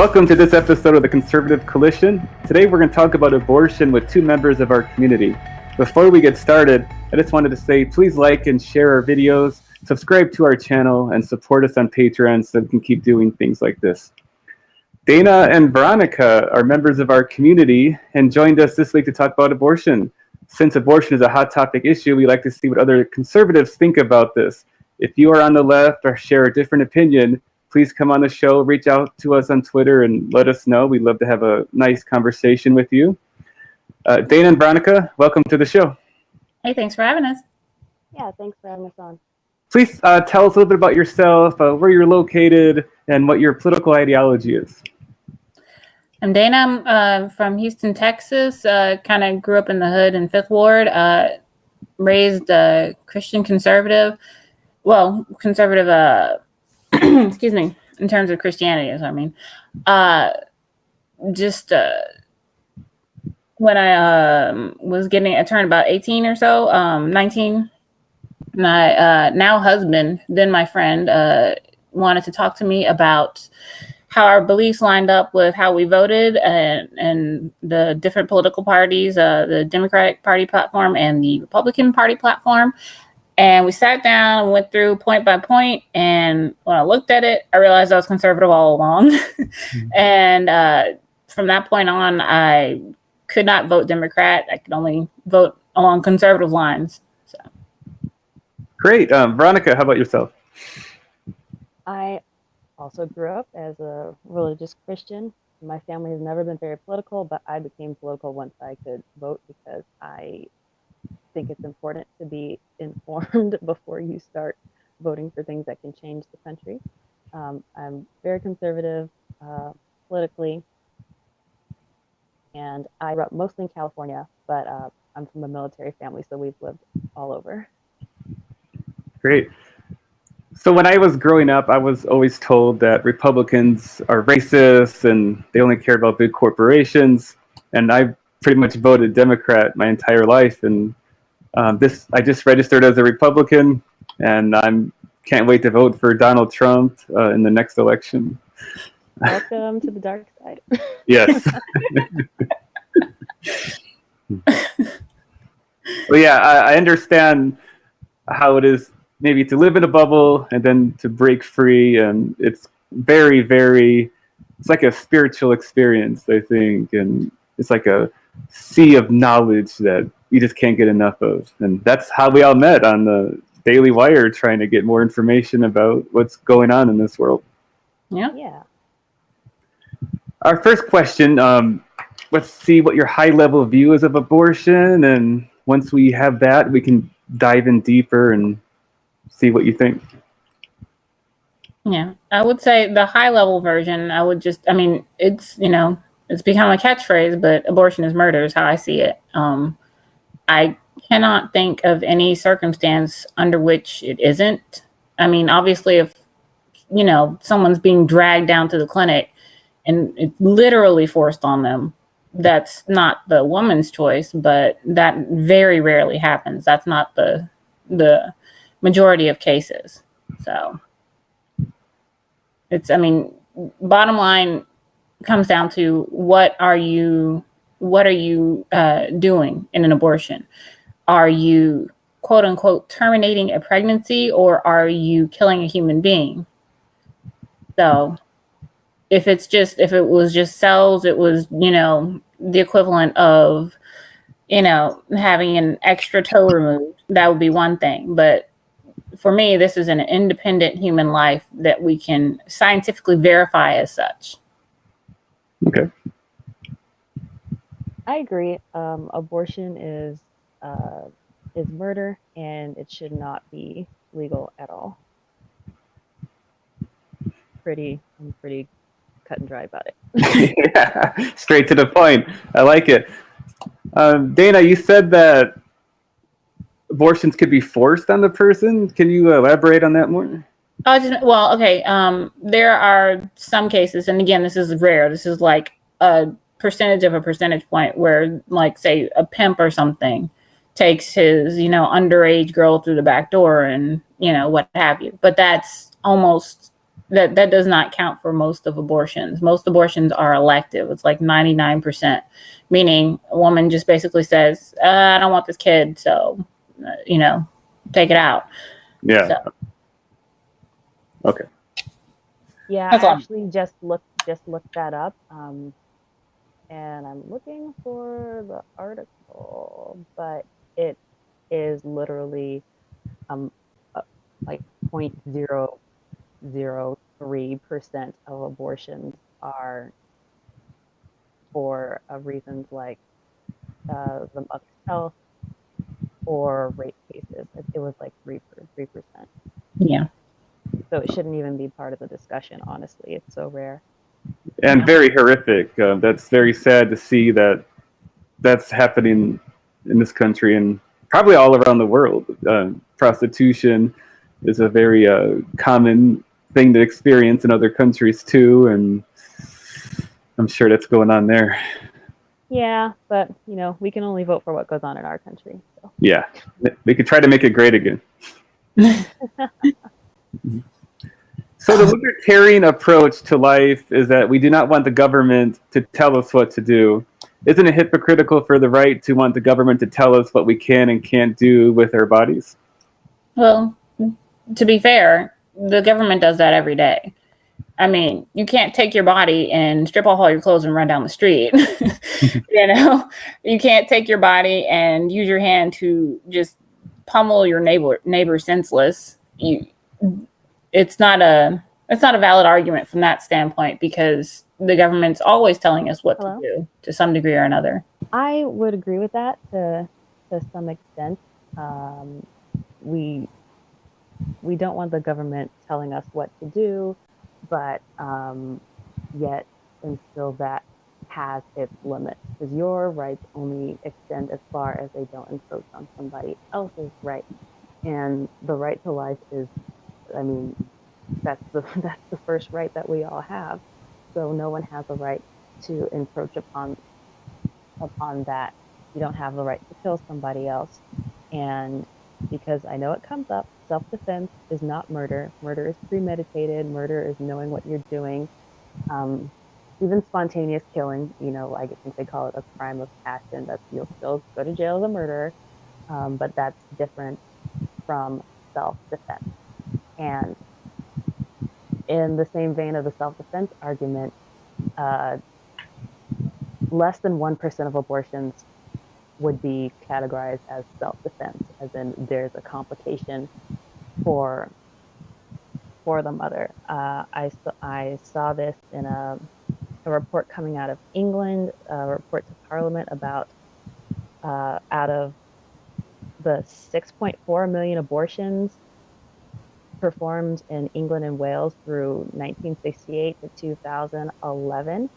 Welcome to this episode of the Conservative Coalition. Today we're going to talk about abortion with two members of our community. Before we get started, I just wanted to say please like and share our videos, subscribe to our channel, and support us on Patreon so we can keep doing things like this. Dana and Veronica are members of our community and joined us this week to talk about abortion. Since abortion is a hot topic issue, we like to see what other conservatives think about this. If you are on the left or share a different opinion, please come on the show, reach out to us on Twitter and let us know. We'd love to have a nice conversation with you. Dana and Veronica, welcome to the show. Hey, thanks for having us. Yeah, thanks for having us on. Please tell us a little bit about yourself, where you're located, and what your political ideology is. I'm Dana. I'm from Houston, Texas. Kind of grew up in the hood in Fifth Ward. Raised Christian conservative. Well, conservative. Excuse me. In terms of Christianity, I mean, when I I turned about 18 or so, 19. My now husband, then my friend, wanted to talk to me about how our beliefs lined up with how we voted and the different political parties, the Democratic Party platform and the Republican Party platform. And we sat down and went through point by point. And when I looked at it, I realized I was conservative all along. Mm-hmm. And from that point on, I could not vote Democrat. I could only vote along conservative lines. So. Great. Veronica, how about yourself? I also grew up as a religious Christian. My family has never been very political, but I became political once I could vote because I think it's important to be informed before you start voting for things that can change the country. I'm very conservative politically, and I grew up mostly in California, but I'm from a military family, so we've lived all over. Great. So when I was growing up, I was always told that Republicans are racist and they only care about big corporations, and I pretty much voted Democrat my entire life, and I just registered as a Republican, and can't wait to vote for Donald Trump in the next election. Welcome to the dark side. Yes. Well, yeah, I understand how it is maybe to live in a bubble and then to break free, and it's very, very, it's like a spiritual experience, I think, and it's like a sea of knowledge that you just can't get enough of. And that's how we all met on the Daily Wire, trying to get more information about what's going on in this world. Yeah. Our first question, let's see what your high level view is of abortion. And once we have that, we can dive in deeper and see what you think. Yeah, I would say the high level version, it's, it's become a catchphrase, but abortion is murder is how I see it. I cannot think of any circumstance under which it isn't. I mean, obviously, if, someone's being dragged down to the clinic and it's literally forced on them, that's not the woman's choice, but that very rarely happens. That's not the majority of cases. So bottom line comes down to what are you doing in an abortion? Are you quote unquote terminating a pregnancy, or are you killing a human being? So if it was just cells, it was, the equivalent of, having an extra toe removed, that would be one thing. But for me, this is an independent human life that we can scientifically verify as such. Okay. I agree. Abortion is murder, and it should not be legal at all. I'm pretty cut and dry about it. Yeah, straight to the point. I like it. Dana, you said that abortions could be forced on the person. Can you elaborate on that more? There are some cases, and again, this is rare. This is like a percentage of a percentage point where, like, say, a pimp or something takes his, underage girl through the back door and, what have you. But that's almost that does not count for most of abortions. Most abortions are elective. It's like 99%, meaning a woman just basically says, I don't want this kid, so, take it out. Yeah. So, okay. Yeah, That's I all. actually just looked that up, and I'm looking for the article, but it is literally like 0.003% of abortions are for reasons like the mother's health or rape cases. It was like 3%. Yeah. So it shouldn't even be part of the discussion, honestly. It's so rare. And Yeah. very horrific. That's very sad to see that that's happening in this country and probably all around the world. Prostitution is a very common thing to experience in other countries too, and I'm sure that's going on there. Yeah, but we can only vote for what goes on in our country. So. Yeah, they could try to make it great again. So the libertarian approach to life is that we do not want the government to tell us what to do. Isn't it hypocritical for the right to want the government to tell us what we can and can't do with our bodies? Well, to be fair, the government does that every day. I mean, you can't take your body and strip off all your clothes and run down the street. You can't take your body and use your hand to just pummel your neighbor senseless. It's not a valid argument from that standpoint, because the government's always telling us what to do to some degree or another. I would agree with that to some extent. We don't want the government telling us what to do, but yet and still that has its limits, because your rights only extend as far as they don't encroach on somebody else's right. And the right to life is, I mean, that's the first right that we all have. So no one has a right to encroach upon that. You don't have the right to kill somebody else. And because I know it comes up, self-defense is not murder. Murder is premeditated. Murder is knowing what you're doing. Even spontaneous killing, I think they call it a crime of passion. That you'll still go to jail as a murderer, but that's different from self-defense. And in the same vein of the self-defense argument, less than 1% of abortions would be categorized as self-defense, as in there's a complication for the mother. I saw this in a report coming out of England, a report to Parliament about out of the 6.4 million abortions performed in England and Wales through 1968 to 2011,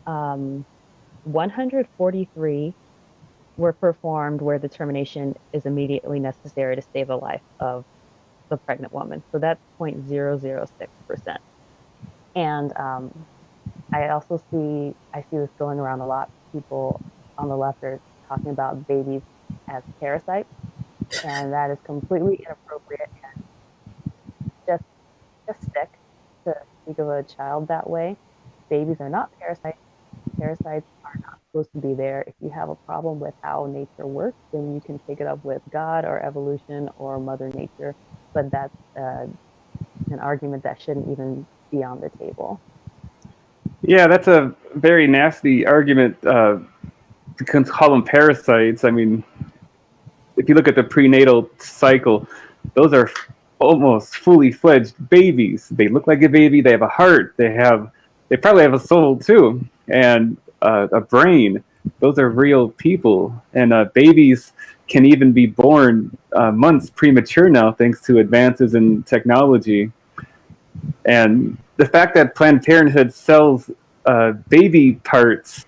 143 were performed where the termination is immediately necessary to save the life of the pregnant woman. So that's 0.006%. And I see this going around a lot. People on the left are talking about babies as parasites, and that is completely inappropriate. And just sick to speak of a child that way. Babies are not parasites. Parasites are not supposed to be there. If you have a problem with how nature works, then you can take it up with God or evolution or Mother Nature. But that's an argument that shouldn't even be on the table. Yeah, that's a very nasty argument to call them parasites. I mean, if you look at the prenatal cycle, those are almost fully fledged babies. They look like a baby. They have a heart. They probably have a soul too, and a brain. Those are real people, and babies can even be born months premature now, thanks to advances in technology. And the fact that Planned Parenthood sells baby parts,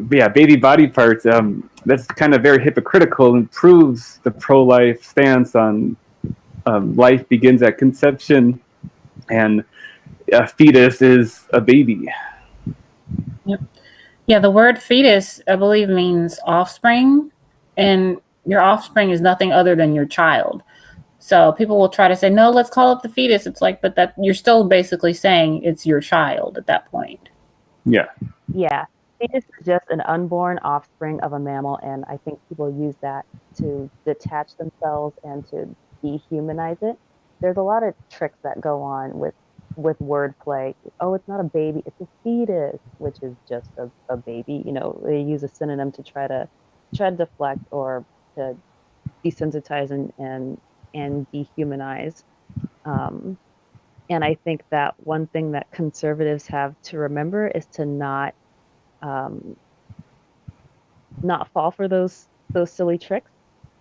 baby body parts, that's kind of very hypocritical and proves the pro-life stance on life begins at conception, and a fetus is a baby. Yep. Yeah, the word fetus, I believe, means offspring, and your offspring is nothing other than your child. So people will try to say, no, let's call it the fetus. It's like, but that you're still basically saying it's your child at that point. Yeah. Yeah. Fetus is just an unborn offspring of a mammal, and I think people use that to detach themselves and to dehumanize it. There's a lot of tricks that go on with wordplay. Oh, it's not a baby, it's a fetus, which is just a baby. You know, they use a synonym to try to deflect or to desensitize and dehumanize. Um, and I think that one thing that conservatives have to remember is to um, not fall for those silly tricks.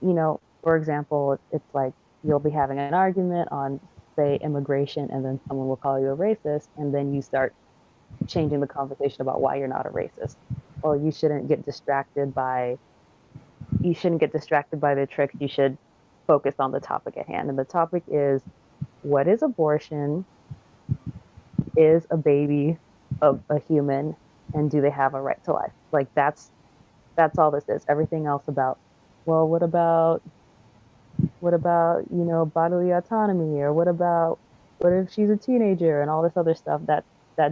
You know, for example, it's like you'll be having an argument on, say, immigration, and then someone will call you a racist, and then you start changing the conversation about why you're not a racist. Well, you shouldn't get distracted by the tricks. You should focus on the topic at hand. And the topic is, what is abortion? Is a baby a human? And do they have a right to life? Like that's all this is. Everything else about, well, what about, you know, bodily autonomy, or what if she's a teenager and all this other stuff that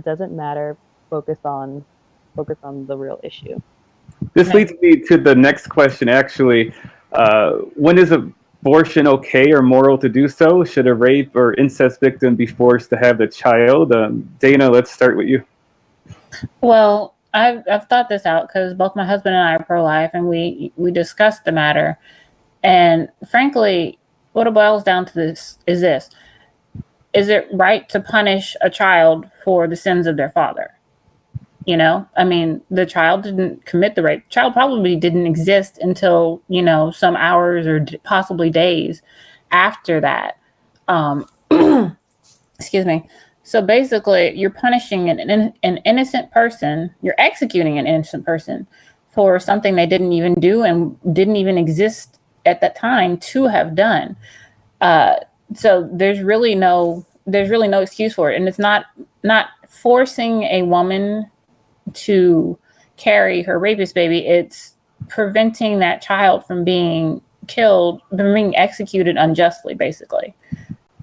doesn't matter. Focus on the real issue. This leads me to the next question, actually. When is abortion okay or moral to do so? Should a rape or incest victim be forced to have the child? Dana, let's start with you. Well, I've thought this out because both my husband and I are pro-life, and we discussed the matter. And frankly, what it boils down to is this: is it right to punish a child for the sins of their father? You know, I mean, the child didn't commit the rape. The child probably didn't exist until, you know, some hours or possibly days after that. Um, excuse me. So basically, you're punishing an innocent person. You're executing an innocent person for something they didn't even do and didn't even exist at that time to have done. So there's really no excuse for it, and it's not forcing a woman to carry her rapist baby. It's preventing that child from being killed, from being executed unjustly, basically.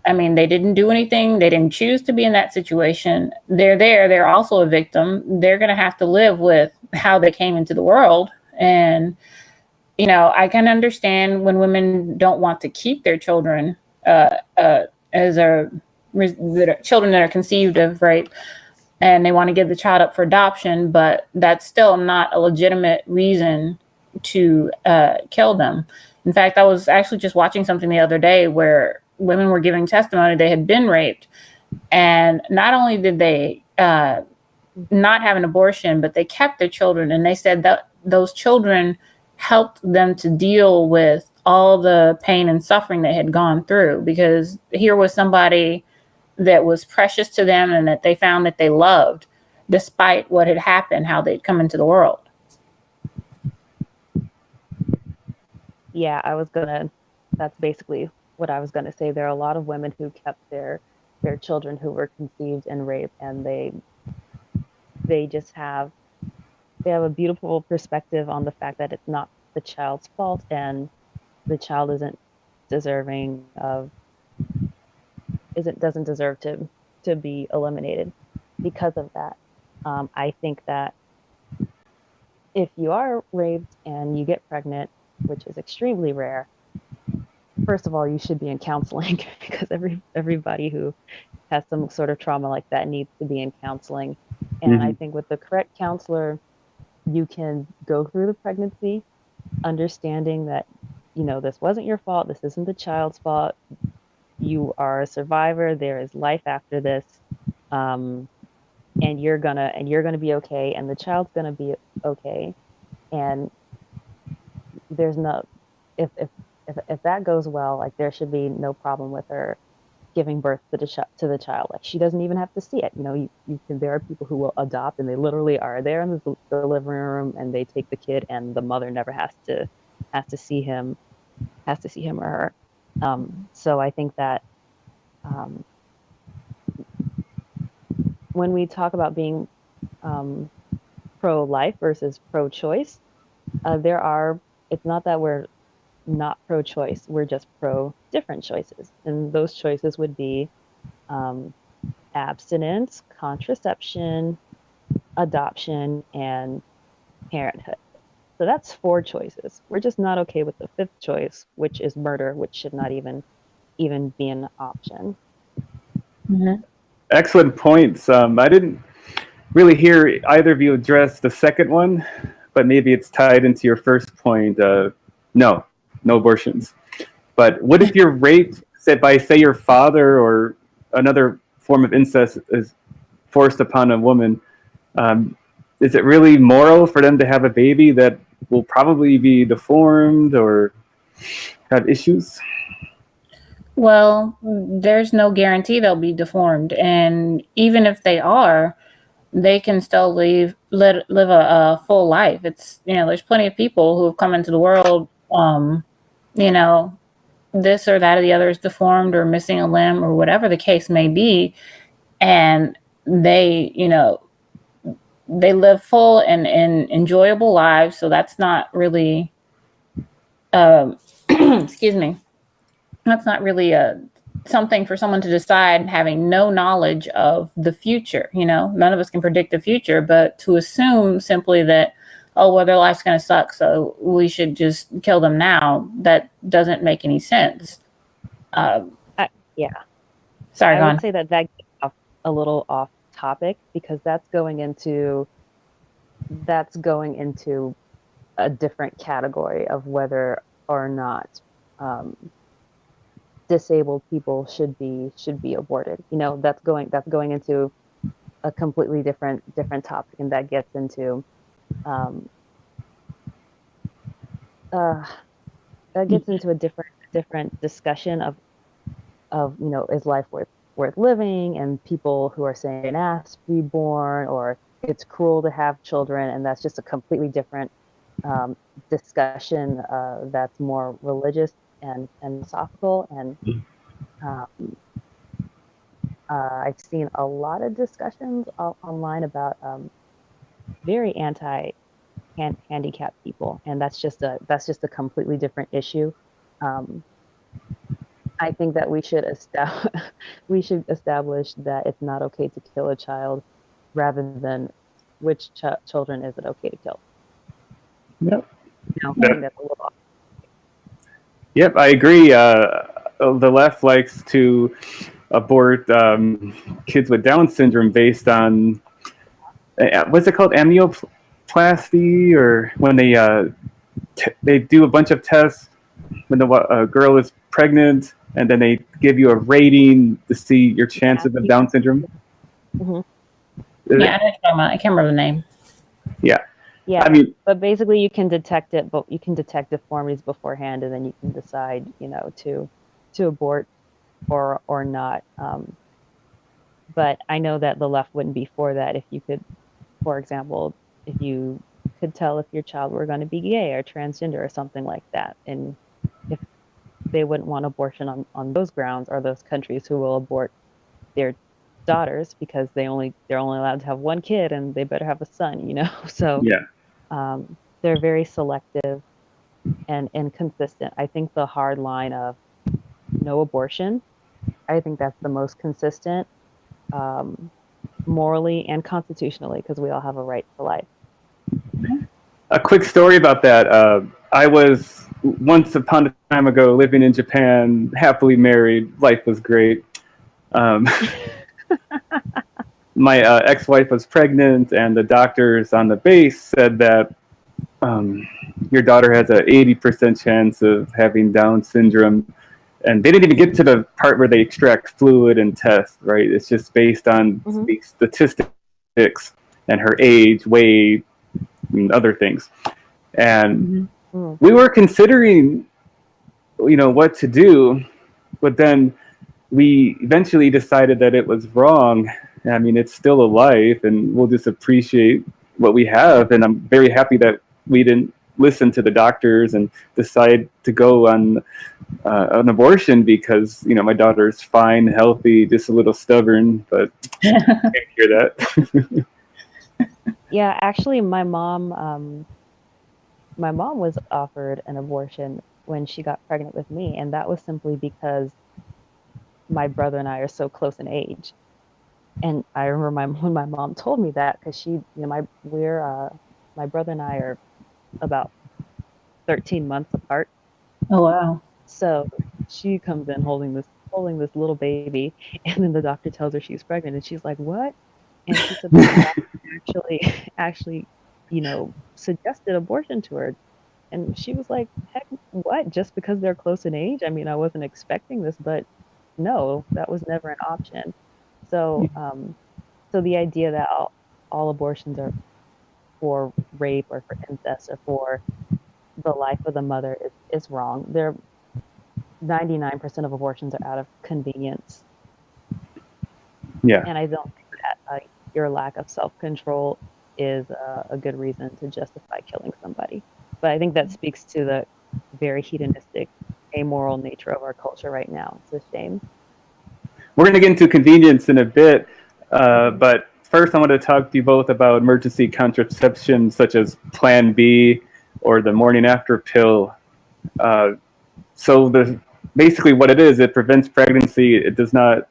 I mean, they didn't do anything. They didn't choose to be in that situation. They're there. They're also a victim. They're going to have to live with how they came into the world. And, you know, I can understand when women don't want to keep their children children that are conceived of rape, and they want to give the child up for adoption, but that's still not a legitimate reason to kill them. In fact, I was actually just watching something the other day where women were giving testimony they had been raped, and not only did they not have an abortion, but they kept their children, and they said that those children helped them to deal with all the pain and suffering they had gone through, because here was somebody that was precious to them and that they found that they loved despite what had happened, how they'd come into the world. Yeah, that's basically what I was gonna say. There are a lot of women who kept their children who were conceived in rape, and they just have a beautiful perspective on the fact that it's not the child's fault, and the child doesn't deserve to be eliminated because of that. I think that if you are raped and you get pregnant, which is extremely rare, first of all, you should be in counseling because everybody who has some sort of trauma like that needs to be in counseling. And I think with the correct counselor, you can go through the pregnancy, understanding that, you know, this wasn't your fault. This isn't the child's fault. You are a survivor. There is life after this. And you're gonna be okay, and the child's gonna be okay. And there's no, if that goes well, like there should be no problem with her giving birth to the child. Like she doesn't even have to see it. You know, you can, there are people who will adopt and they literally are there in the living room and they take the kid and the mother never has to see him or her. So I think that when we talk about being pro-life versus pro-choice, it's not that we're not pro-choice. We're just pro different choices. And those choices would be abstinence, contraception, adoption, and parenthood. So that's 4 choices. We're just not okay with the 5th choice, which is murder, which should not even be an option. Mm-hmm. Excellent points. I didn't really hear either of you address the second one, but maybe it's tied into your first point. No abortions. But what if you're raped, by, say, your father, or another form of incest is forced upon a woman? Is it really moral for them to have a baby that will probably be deformed or have issues? Well, there's no guarantee they'll be deformed, and even if they are, they can still live a full life. It's, there's plenty of people who have come into the world, you know, this or that or the other is deformed or missing a limb or whatever the case may be, and they, they live full and enjoyable lives. So that's not really, excuse me, that's not really something for someone to decide having no knowledge of the future. None of us can predict the future, but to assume simply that, oh, well, their life's going to suck, so we should just kill them now, that doesn't make any sense. Yeah. Sorry, I go on. would say that gets a little off topic, because that's going into a different category of whether or not disabled people should be aborted. That's going into a completely different topic, and that gets into a different discussion of is life worth living, and people who are saying ask to be born, or it's cruel to have children, and that's just a completely different discussion that's more religious and philosophical. And I've seen a lot of discussions online about very anti-handicapped people, and that's just a completely different issue. I think that we should establish that it's not okay to kill a child, rather than which children is it okay to kill. Yep. I think that's a little off. Yep, I agree. The left likes to abort kids with Down syndrome based on, what's it called, amnioplasty, or when they do a bunch of tests when a girl is pregnant, and then they give you a rating to see your chances of Down syndrome. Mm-hmm. Yeah, I can't remember the name. Yeah. Yeah, I mean, but basically you can detect it, but you can detect deformities beforehand, and then you can decide, to abort or not. But I know that the left wouldn't be for that. If you could, for example, if you could tell if your child were going to be gay or transgender or something like that, and if they wouldn't want abortion on those grounds, or those countries who will abort their daughters because they're only allowed to have one kid, and they better have a son, so yeah. They're very selective and inconsistent. I think the hard line of no abortion, I think that's the most consistent, morally and constitutionally, because we all have a right to life. A quick story about that. I was once upon a time ago living in Japan, happily married. Life was great. My ex-wife was pregnant, and the doctors on the base said that your daughter has an 80% chance of having Down syndrome. And they didn't even get to the part where they extract fluid and test, right? It's just based on the statistics and her age, weight, and other things. And we were considering, what to do, but then we eventually decided that it was wrong. I mean, it's still a life, and we'll just appreciate what we have. And I'm very happy that we didn't listen to the doctors and decide to go on an abortion, because my daughter's fine, healthy, just a little stubborn, but I can't hear that. Yeah, actually, my mom was offered an abortion when she got pregnant with me, and that was simply because my brother and I are so close in age. And I remember when my mom told me that, because she, my brother and I are about 13 months apart. Oh wow. So she comes in holding this little baby, and then the doctor tells her she's pregnant, and she's like, "What?" And she said that the doctor actually, suggested abortion to her. And she was like, "Heck, what? Just because they're close in age? I mean, I wasn't expecting this, but no, that was never an option." So, so the idea that all abortions are for rape or for incest or for the life of the mother is wrong. 99% of abortions are out of convenience. Yeah. And I don't think that your lack of self-control is a good reason to justify killing somebody. But I think that speaks to the very hedonistic, amoral nature of our culture right now. It's a shame. We're going to get into convenience in a bit, but first I want to talk to you both about emergency contraception such as Plan B or the morning after pill. So basically what it is, it prevents pregnancy. It does not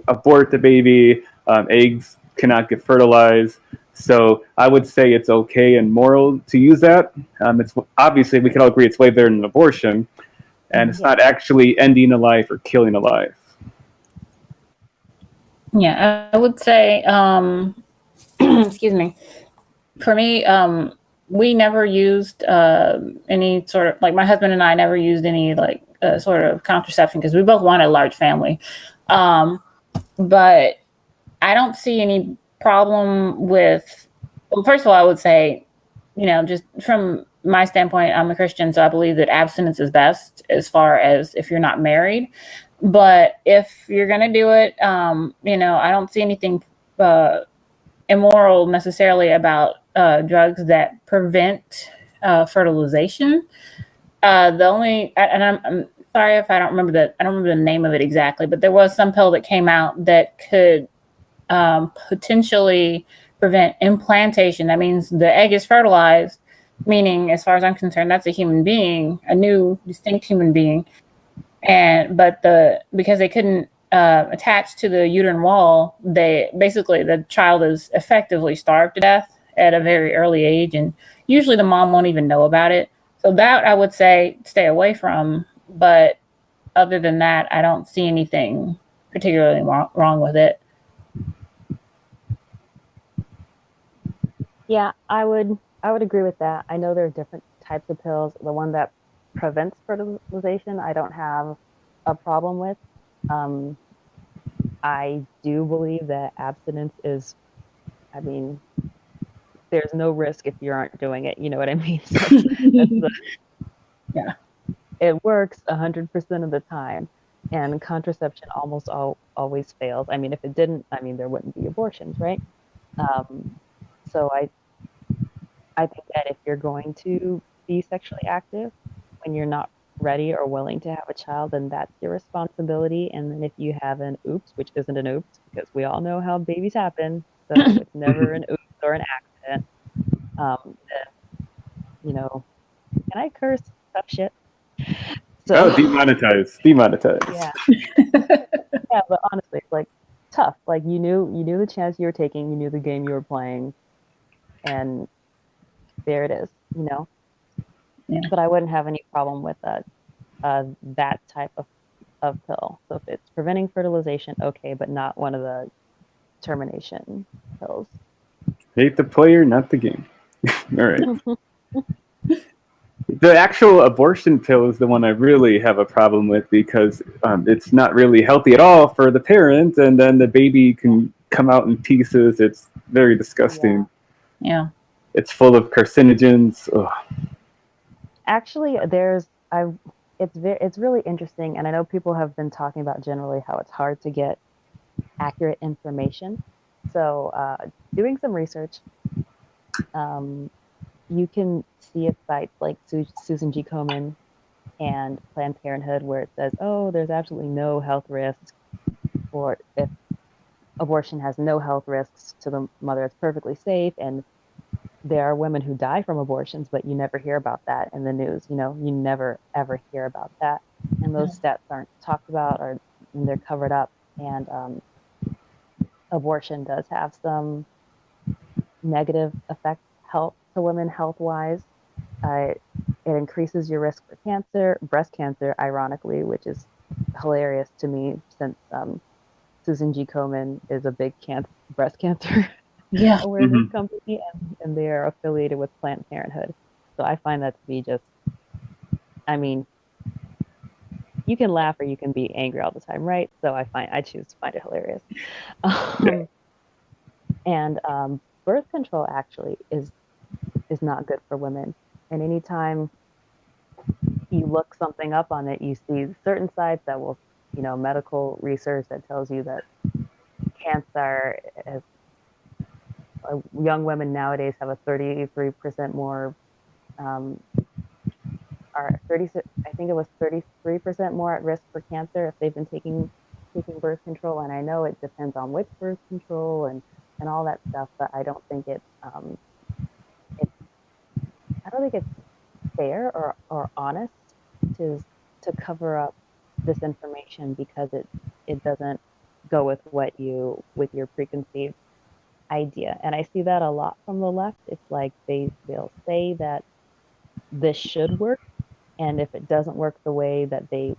abort the baby. Eggs cannot get fertilized. So I would say it's okay and moral to use that. It's obviously, we can all agree it's way better than an abortion, and it's not actually ending a life or killing a life. Yeah, I would say, excuse me. For me, we never used any sort of, like, my husband and I never used any like sort of contraception because we both wanted a large family. But I don't see any problem with, well, first of all, I would say, just from my standpoint, I'm a Christian, so I believe that abstinence is best as far as if you're not married. But if you're going to do it, I don't see anything immoral necessarily about drugs that prevent fertilization. The only, and I'm sorry if I don't remember the name of it exactly, but there was some pill that came out that could potentially prevent implantation. That means the egg is fertilized, meaning, as far as I'm concerned, that's a human being, a new, distinct human being. But because they couldn't attach to the uterine wall, the child is effectively starved to death at a very early age, and usually the mom won't even know about it. So that I would say stay away from. But other than that, I don't see anything particularly wrong with it. Yeah, I would agree with that. I know there are different types of pills. The one that prevents fertilization, I don't have a problem with. Um, I do believe that abstinence is, I mean, there's no risk if you aren't doing it. You know what I mean? So Yeah. it works 100% of the time, and contraception almost always fails. I mean, if it didn't, I mean, there wouldn't be abortions, right? So I think that if you're going to be sexually active when you're not ready or willing to have a child, then that's your responsibility. And then if you have an oops, which isn't an oops, because we all know how babies happen, so it's never an oops or an accident. Then, can I curse? Tough shit. So Oh, demonetize. yeah, yeah, but honestly, it's like tough. Like you knew the chance you were taking, you knew the game you were playing, and there it is. Yeah. But I wouldn't have any problem with that type of pill. So if it's preventing fertilization, okay, but not one of the termination pills. Hate the player, not the game. All right. The actual abortion pill is the one I really have a problem with because it's not really healthy at all for the parent, and then the baby can come out in pieces. It's very disgusting. Yeah. It's full of carcinogens. Ugh. Actually, it's really interesting, and I know people have been talking about generally how it's hard to get accurate information. So, doing some research, you can see at sites like Susan G. Komen and Planned Parenthood where it says, "Oh, there's absolutely no health risks," or if abortion has no health risks to the mother, it's perfectly safe, and there are women who die from abortions, but you never hear about that in the news. You know, you never ever hear about that, and those stats aren't talked about, or they're covered up. And abortion does have some negative effects health to women health wise. It increases your risk for cancer, breast cancer, ironically, which is hilarious to me since Susan G. Komen is a big breast cancer Yeah. awareness company, and they are affiliated with Planned Parenthood. So I find that to be just, I mean, you can laugh or you can be angry all the time, right? So I choose to find it hilarious. Yeah. And birth control actually is not good for women. And anytime you look something up on it, you see certain sites that will, you know, medical research that tells you that cancer, young women nowadays have a 33% more, or 36, I think it was 33% more at risk for cancer if they've been taking birth control. And I know it depends on which birth control and all that stuff, but I don't think it's I don't think it's fair or honest to cover up this information because it doesn't go with with your preconceived idea. And I see that a lot from the left. It's like they'll say that this should work, and if it doesn't work the way that they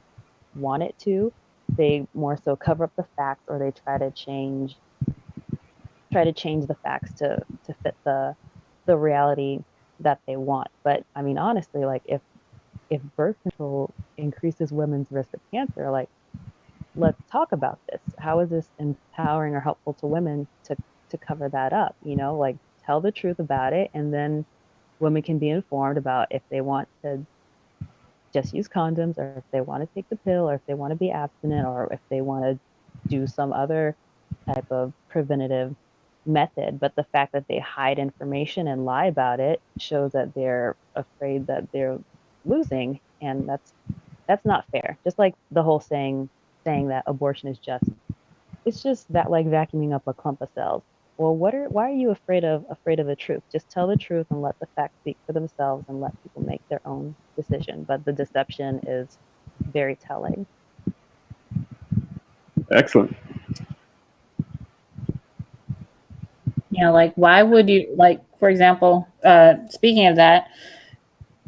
want it to, they more so cover up the facts, or they try to change the facts to fit the reality that they want. But I mean, honestly, like if birth control increases women's risk of cancer, like let's talk about this. How is this empowering or helpful to women to cover that up? You know, like tell the truth about it, and then women can be informed about if they want to just use condoms, or if they want to take the pill, or if they want to be abstinent, or if they want to do some other type of preventative method. But the fact that they hide information and lie about it shows that they're afraid that they're losing, and that's not fair. Just like the whole saying that abortion is just, it's just that like vacuuming up a clump of cells. Well, why are you afraid of the truth? Just tell the truth and let the facts speak for themselves, and let people make their own decision. But the deception is very telling. Excellent. You know, like why would you, like, for example, speaking of that,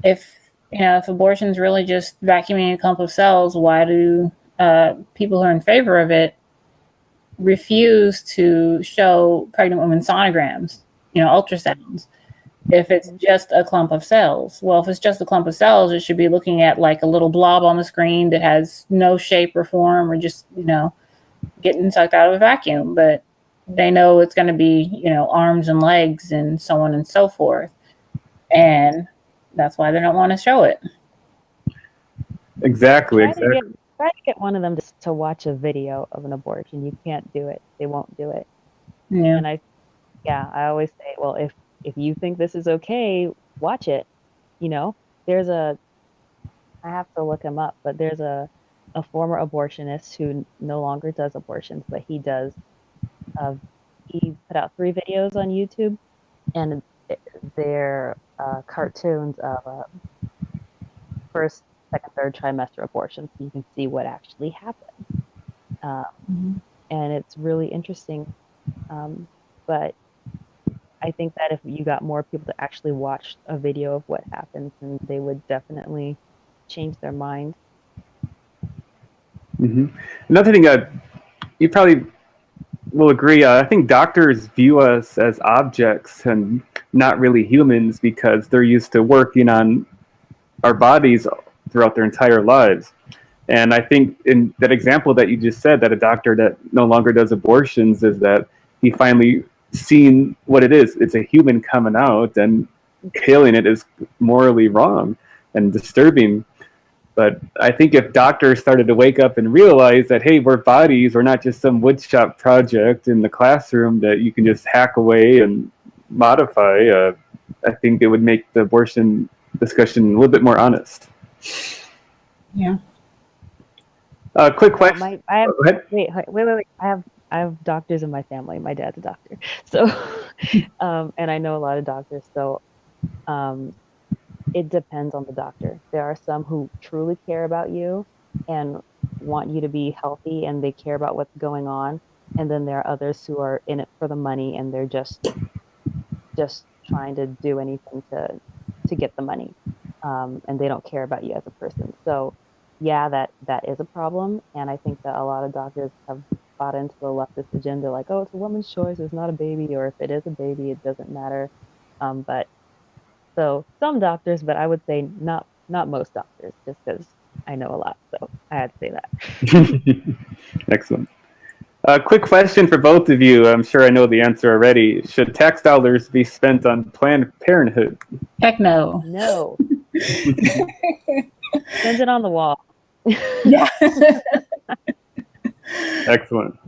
if you know, if abortion is really just vacuuming a clump of cells, why do people who are in favor of it refuse to show pregnant women sonograms, you know, ultrasounds, if it's just a clump of cells? Well, if it's just a clump of cells, it should be looking at like a little blob on the screen that has no shape or form, or just, you know, getting sucked out of a vacuum. But they know it's going to be, you know, arms and legs and so on and so forth. And that's why they don't want to show it. Exactly. Try to get one of them to watch a video of an abortion. You can't do it. They won't do it. Yeah. And I always say, well, if you think this is okay, watch it. You know, I have to look him up, but there's a former abortionist who no longer does abortions, but he put out 3 videos on YouTube, and they're cartoons of first, second, third trimester abortions, so you can see what actually happened. And it's really interesting. But I think that if you got more people to actually watch a video of what happens, then they would definitely change their mind. Another thing you probably will agree, I think doctors view us as objects and not really humans because they're used to working on our bodies throughout their entire lives. And I think in that example that you just said, that a doctor that no longer does abortions, is that he finally seen what it is. It's a human coming out, and killing it is morally wrong and disturbing. But I think if doctors started to wake up and realize that, hey, we're bodies, we're not just some woodshop project in the classroom that you can just hack away and modify, I think it would make the abortion discussion a little bit more honest. Yeah. Quick question. Wait. I have doctors in my family. My dad's a doctor, so And I know a lot of doctors. So it depends on the doctor. There are some who truly care about you and want you to be healthy and they care about what's going on. And then there are others who are in it for the money and they're just trying to do anything to get the money. And they don't care about you as a person. So yeah, that is a problem. And I think that a lot of doctors have bought into the leftist agenda, like, oh, it's a woman's choice, it's not a baby, or if it is a baby, it doesn't matter. But so some doctors, but I would say not most doctors, just because I know a lot. So I had to say that. Excellent. Quick question for both of you. I'm sure I know the answer already. Should tax dollars be spent on Planned Parenthood? Heck no. No. Send it on the wall. Yeah. Excellent.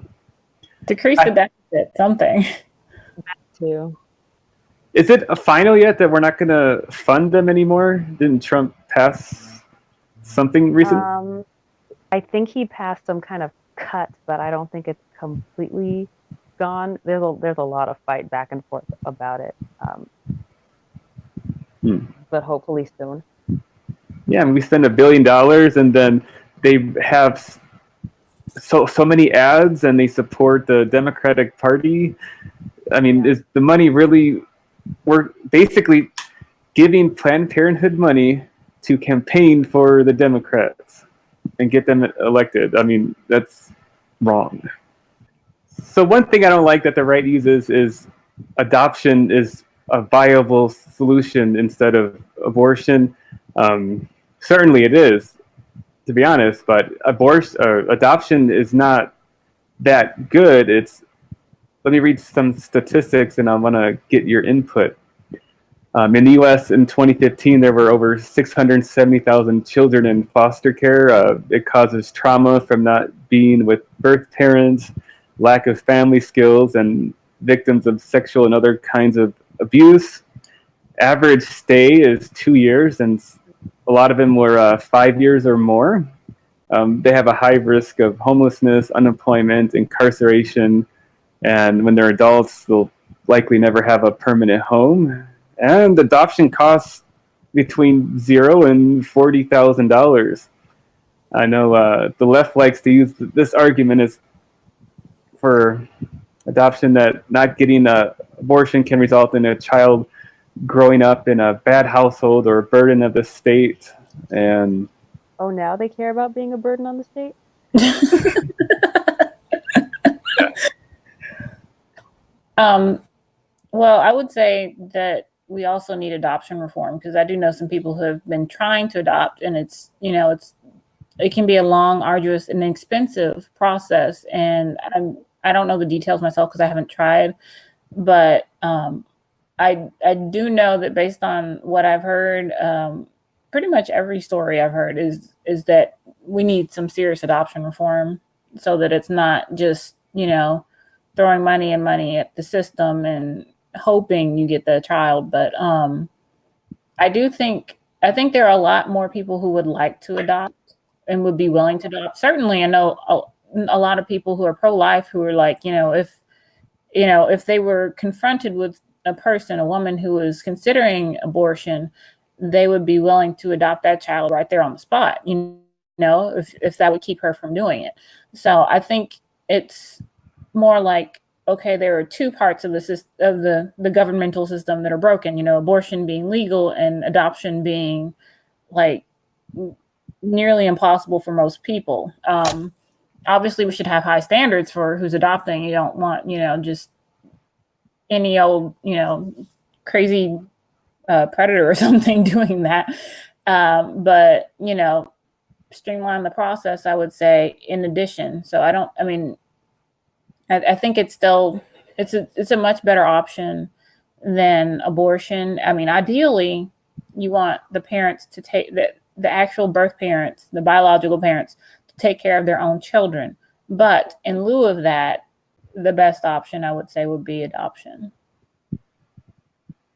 Decrease the deficit, something. Too. Is it a final yet that we're not going to fund them anymore? Didn't Trump pass something recently? I think he passed some kind of cut, but I don't think it's completely gone. There's a lot of fight back and forth about it. But hopefully soon. Yeah, I mean, we spend $1 billion and then they have so many ads and they support the Democratic Party. I mean, is the money really? We're basically giving Planned Parenthood money to campaign for the Democrats and get them elected. I mean, that's wrong. So one thing I don't like that the right uses is adoption is a viable solution instead of abortion. Certainly it is, to be honest, but adoption is not that good. Let me read some statistics and I want to get your input. In the U.S. in 2015, there were over 670,000 children in foster care. It causes trauma from not being with birth parents, lack of family skills, and victims of sexual and other kinds of abuse. Average stay is 2 years, and a lot of them were 5 years or more. They have a high risk of homelessness, unemployment, incarceration, and when they're adults, they'll likely never have a permanent home. And adoption costs between $0 and $40,000. I know the left likes to use this argument as for adoption that not getting an abortion can result in a child growing up in a bad household or a burden of the state. And oh, now they care about being a burden on the state? Well, I would say that we also need adoption reform because I do know some people who have been trying to adopt, and it can be a long, arduous, and expensive process. And I don't know the details myself because I haven't tried, but I do know that based on what I've heard, pretty much every story I've heard is that we need some serious adoption reform so that it's not just throwing money and money at the system and hoping you get the child. But I think there are a lot more people who would like to adopt and would be willing to adopt. Certainly, I know a lot of people who are pro-life who are like, if they were confronted with a woman who is considering abortion, they would be willing to adopt that child right there on the spot, if that would keep her from doing it. So I think it's more like, okay, there are two parts of the governmental system that are broken, abortion being legal and adoption being like nearly impossible for most people. Obviously we should have high standards for who's adopting. You don't want, just any old, crazy predator or something doing that. But, streamline the process, I would say, in addition. So I think it's a much better option than abortion. I mean, ideally, you want the parents to take the actual birth parents, the biological parents, to take care of their own children. But in lieu of that, the best option, I would say, would be adoption.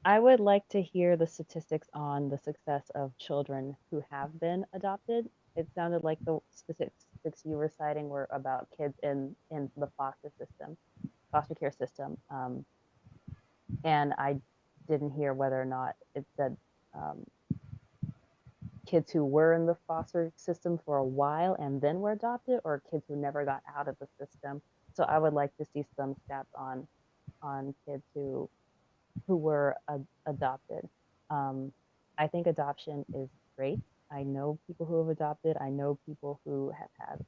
I would like to hear the statistics on the success of children who have been adopted. It sounded like the statistics you were citing were about kids in the foster care system. And I didn't hear whether or not it said kids who were in the foster system for a while and then were adopted, or kids who never got out of the system. So I would like to see some stats on kids who were adopted. Um, I think adoption is great. I know people who have adopted. I know people who have had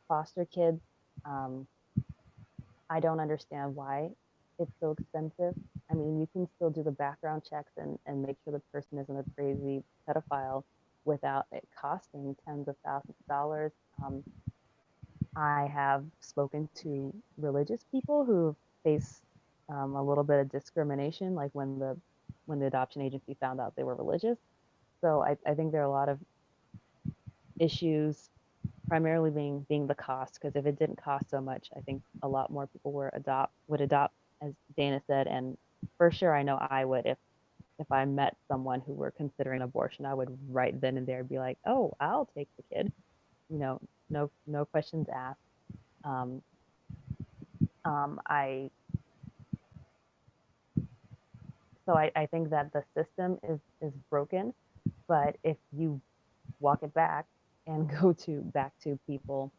foster kids. Um, I don't understand why it's so expensive. I mean, you can still do the background checks and make sure the person isn't a crazy pedophile without it costing tens of thousands of dollars. I have spoken to religious people who face a little bit of discrimination, like when the adoption agency found out they were religious. So I think there are a lot of issues, primarily being the cost. Because if it didn't cost so much, I think a lot more people would adopt, as Dana said. And for sure, I know I would if I met someone who were considering abortion, I would right then and there be like, oh, I'll take the kid. You know, no questions asked. Um, I so I think that the system is broken, but if you walk it back and go to back to people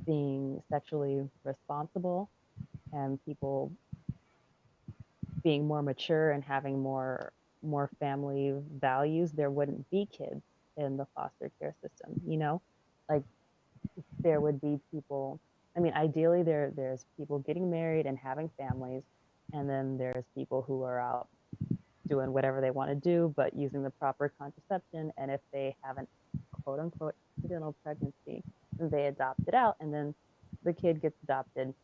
being sexually responsible and people being more mature and having more family values, there wouldn't be kids in the foster care system, you know? Like there would be people, I mean, ideally there's people getting married and having families, and then there's people who are out doing whatever they want to do, but using the proper contraception. And if they have an quote unquote accidental pregnancy, then they adopt it out, and then the kid gets adopted,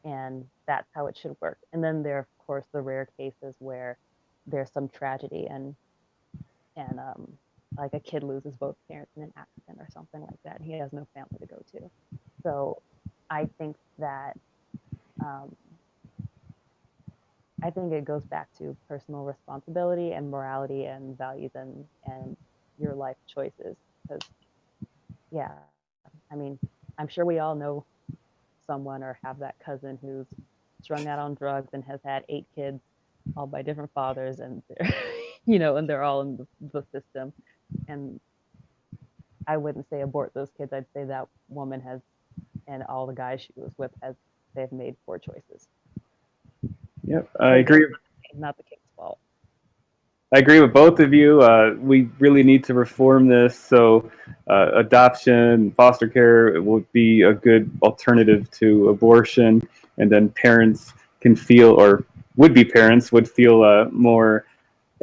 and that's how it should work. And then there are, of course, the rare cases where there's some tragedy and like a kid loses both parents in an accident or something like that. And he has no family to go to. So I think that um, I think it goes back to personal responsibility and morality and values and your life choices. Because yeah, I mean, I'm sure we all know someone or have that cousin who's strung out on drugs and has had 8 kids, all by different fathers, and they're and they're all in the system. And I wouldn't say abort those kids. I'd say that woman has, and all the guys she was with has, they've made poor choices. Yep, I agree. Not the kid's fault. I agree with both of you. We really need to reform this so adoption, foster care would be a good alternative to abortion, and then parents can feel, or would be parents would feel more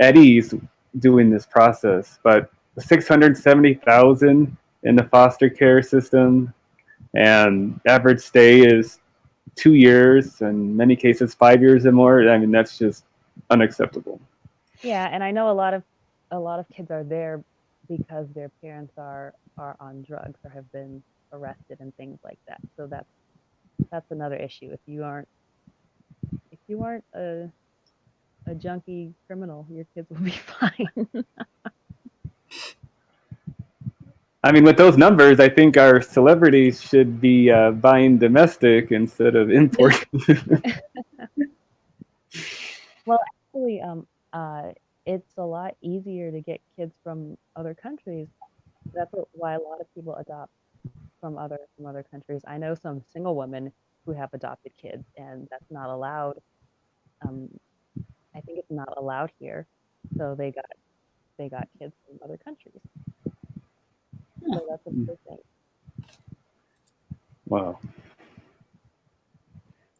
at ease doing this process. But 670,000 in the foster care system, and average stay is 2 years, and many cases 5 years or more. I mean, that's just unacceptable. Yeah, and I know a lot of kids are there because their parents are on drugs or have been arrested and things like that. So that's another issue. If you aren't a junkie criminal, your kids will be fine. I mean, with those numbers, I think our celebrities should be buying domestic instead of importing. Well, actually, it's a lot easier to get kids from other countries. Why a lot of people adopt from other countries. I know some single women who have adopted kids, and that's not allowed. Um, I think it's not allowed here, so they got kids from other countries. So that's another thing. Wow.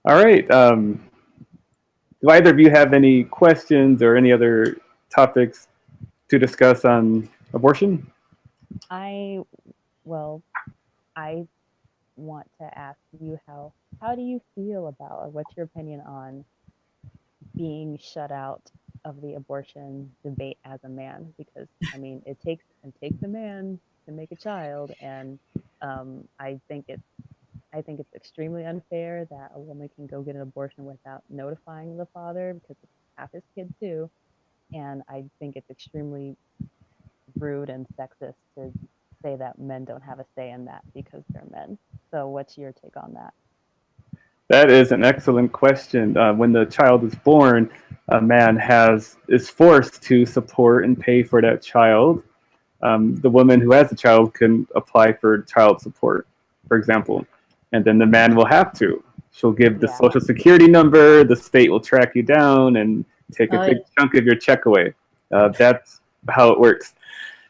All right. Do either of you have any questions or any other topics to discuss on abortion? I well, I want to ask you how do you feel about, or what's your opinion on being shut out of the abortion debate as a man? Because I mean, it takes a man to make a child, and I think it's extremely unfair that a woman can go get an abortion without notifying the father because it's half his kid too. And I think it's extremely rude and sexist to say that men don't have a say in that because they're men. So what's your take on that? That is an excellent question. When the child is born, a man is forced to support and pay for that child. The woman who has the child can apply for child support, for example, and then the man will have to. She'll give the Yeah. social security number. The state will track you down and take a Oh, big chunk of your check away. That's how it works.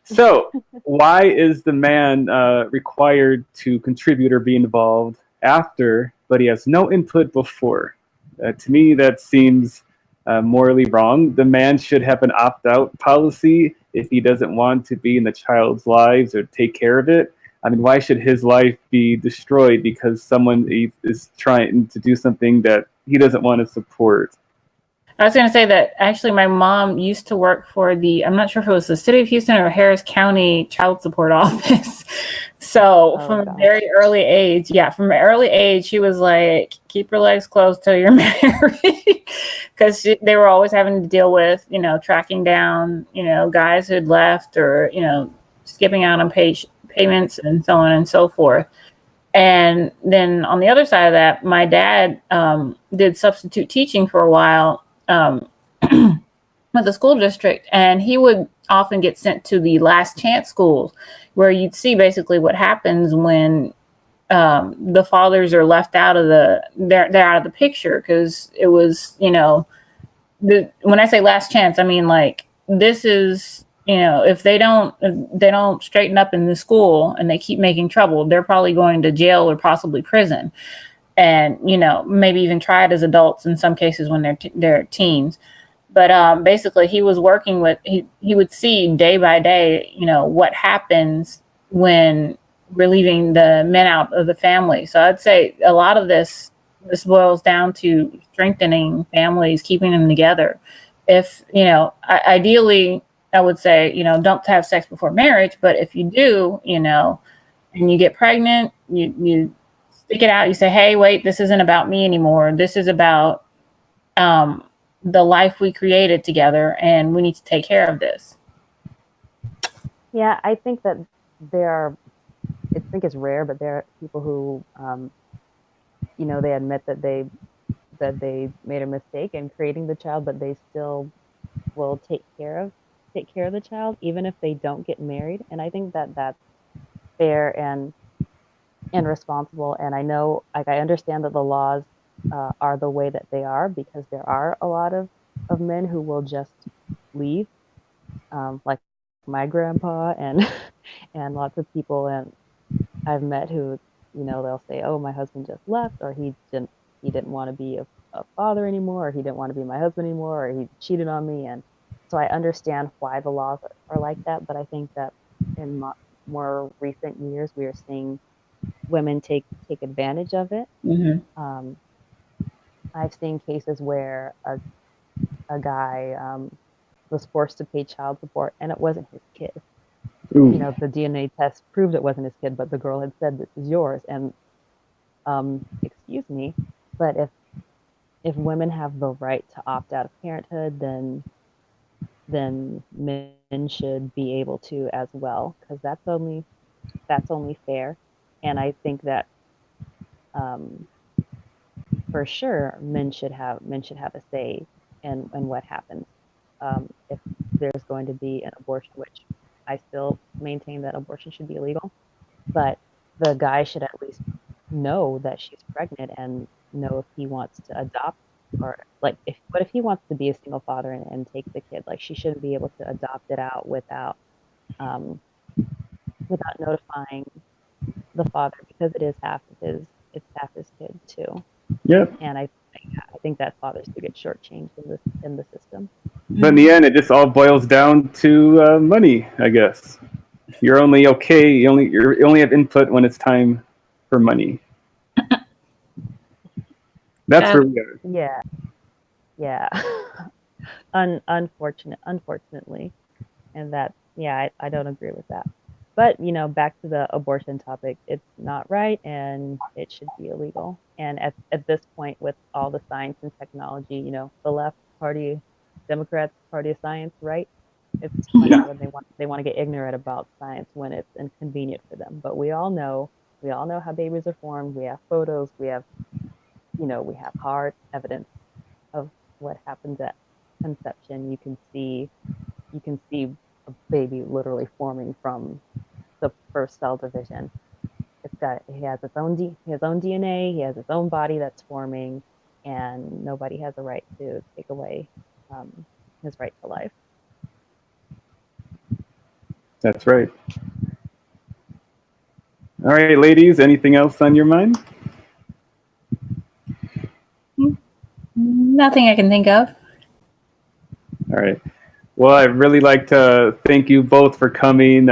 So, why is the man required to contribute or be involved after, but he has no input before? To me, that seems morally wrong. The man should have an opt out policy if he doesn't want to be in the child's lives or take care of it. I mean, why should his life be destroyed because someone is trying to do something that he doesn't want to support? I was going to say that actually my mom used to work for I'm not sure if it was the city of Houston or Harris County Child Support Office. So Oh, from a gosh. very early age, from an early age, she was like, keep your legs closed till you're married. Because they were always having to deal with, tracking down, guys who'd left or, skipping out on payments and so on and so forth. And then on the other side of that, my dad did substitute teaching for a while with the school district, and he would often get sent to the last chance schools where you'd see basically what happens when the fathers are left out of they're out of the picture, because it was, when I say last chance, I mean like this is, if they don't straighten up in the school and they keep making trouble, they're probably going to jail or possibly prison, and maybe even tried as adults in some cases when they're teens. But basically, he was working with he would see day by day, what happens when we're leaving the men out of the family. So I'd say a lot of this boils down to strengthening families, keeping them together. If ideally, I would say don't have sex before marriage. But if you do, and you get pregnant, you stick it out. You say, hey, wait, this isn't about me anymore. This is about the life we created together, and we need to take care of this. Yeah, I think that I think it's rare, but there are people who, they admit that they made a mistake in creating the child, but they still will take care of the child, even if they don't get married. And I think that that's fair and responsible. And I know, like, I understand that the laws are the way that they are because there are a lot of men who will just leave, like my grandpa and and lots of people and I've met who, they'll say, oh, my husband just left, or he didn't want to be a father anymore, or he didn't want to be my husband anymore, or he cheated on me. And so I understand why the laws are like that, but I think that in more recent years we are seeing women take advantage of it. Mm-hmm. I've seen cases where a guy was forced to pay child support and it wasn't his kid. Ooh. The DNA test proved it wasn't his kid, but the girl had said, this is yours. And excuse me, but if women have the right to opt out of parenthood, then men should be able to as well, because that's only fair. And I think that for sure men should have a say in what happens if there's going to be an abortion, which I still maintain that abortion should be illegal, but the guy should at least know that she's pregnant and know if he wants to adopt, or like what if he wants to be a single father and take the kid. Like, she shouldn't be able to adopt it out without notifying the father, because it's half his kid too. Yep. And I think that fathers do get shortchanged in the system. But in the end, it just all boils down to money, I guess. You're only okay. You only have input when it's time for money. That's where we are. Yeah. Unfortunately, and that, I don't agree with that. But back to the abortion topic, it's not right and it should be illegal. And at this point, with all the science and technology, the left party, Democrats party of science, right? It's funny when they want to get ignorant about science when it's inconvenient for them. But we all know how babies are formed. We have photos. We have we have hard evidence of what happens at conception. You can see a baby literally forming from the first cell division. He has his own DNA, he has his own body that's forming, and nobody has a right to take away his right to life. That's right. All right, ladies, anything else on your mind? Nothing I can think of. All right. Well, I'd really like to thank you both for coming.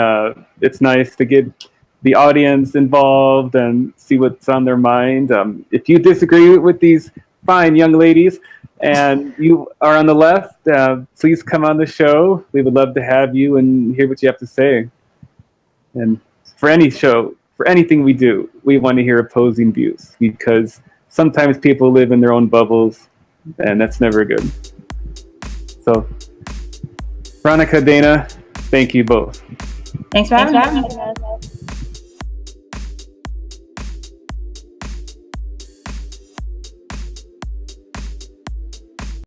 It's nice to get the audience involved and see what's on their mind. If you disagree with these fine young ladies and you are on the left, please come on the show. We would love to have you and hear what you have to say. And for any show, for anything we do, we want to hear opposing views, because sometimes people live in their own bubbles, and that's never good. So, Veronica, Dana, thank you both. Thanks for having me.